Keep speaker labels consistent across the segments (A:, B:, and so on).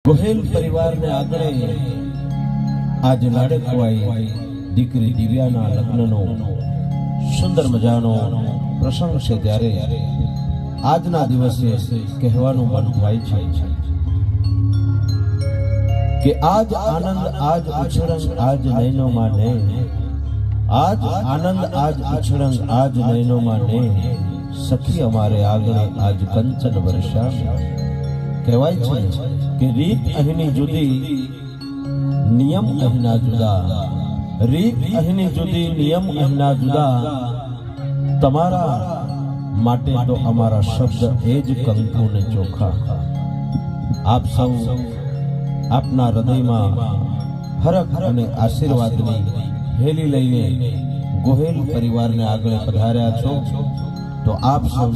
A: ગોહેલ પરિવારને આગળ આજ લાડકવાઈ દીકરી દિવ્યાના લગ્નનો સુંદર મજાનો પ્રસંગ છે, ત્યારે આજના દિવસે કહેવાનું મન થાય છે કે આજ આનંદ આજ ઉછળંગ આજ નયનોમાં ને, આજ આનંદ આજ ઉછળંગ આજ નયનોમાં ને, સખી અમારે આગળ આજ કંચન વર્ષા. કહેવાય છે કે રીત અહીંની જુદી, નિયમ અહીંના જુદા. રીત અહીંની જુદી, નિયમ અહીંના જુદા. તમારા માટે તો અમારા શબ્દ એ જ કંકુ ને ચોખા. આપ સૌ આપના હૃદયમાં હરખ અને આશીર્વાદની હેલી લઈને ગોહેલ પરિવારને આગળ પધાર્યા છો, તો આપ સૌ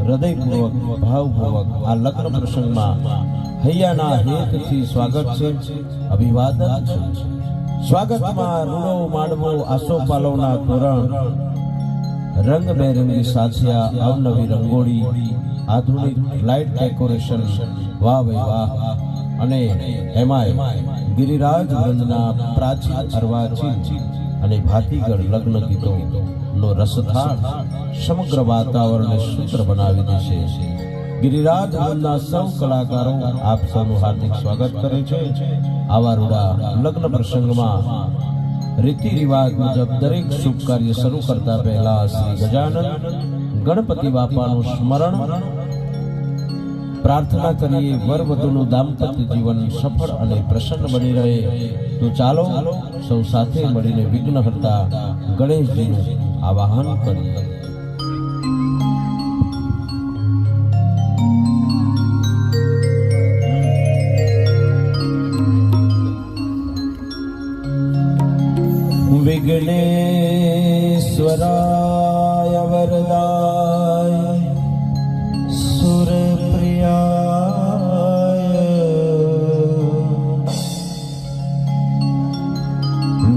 A: હૃદયપૂર્વક ભાવપૂર્વક આ લગ્ન પ્રસંગમાં હૈયાના હેતથી સ્વાગત છે, અભિવાદન છે. સ્વાગતમાં રૂડો માંડવો, આસોપાલવના તોરણ, રંગબેરંગી સાથિયા, અવનવી રંગોળી, આધુનિક લાઇટ ડેકોરેશન, વાહ ભાઈ વાહ. અને એમાંય ગિરિરાજ વૃંદના પ્રાચીન અર્વાચીન અને ભાતીગળ લગ્ન ગીતો નો રસથાળ સમગ્ર વાતાવરણને સુંદર બનાવી દેશે. ગિરિરાજ વૃંદના સૌ કલાકારો આપ સૌનું હાર્દિક સ્વાગત કરે છે. આવા રૂડા લગ્ન પ્રસંગમાં રીતિ રિવાજ મુજબ દરેક શુભ કાર્ય શરૂ કરતા પહેલા શ્રી ગજાનંદ ગણપતિ બાપાનું સ્મરણ પ્રાર્થના કરીએ. વર વધુનું દાંપત્ય જીવન સફળ અને પ્રસન્ન બની રહે. તો ચાલો સૌ સાથે મળીને વિઘ્નહર્તા ગણેશજીનું આવાહન કરીએ. વિઘ્નેશ્વરાય વરદાય સુરપ્રિયાય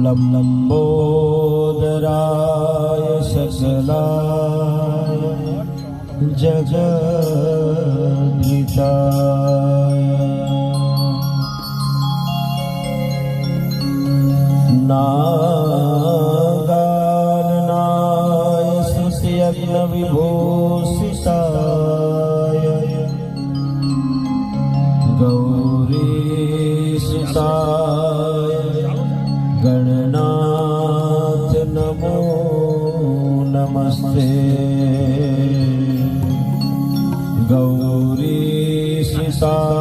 A: લંબોદરાય સકલાય જગદ્વિતાય નાગાનનાય સુસ્યગ્ન વિભૂષિતાય ગૌરીસુતાય ગણનાથ નમો નમસ્તે. ગૌરીસુતાય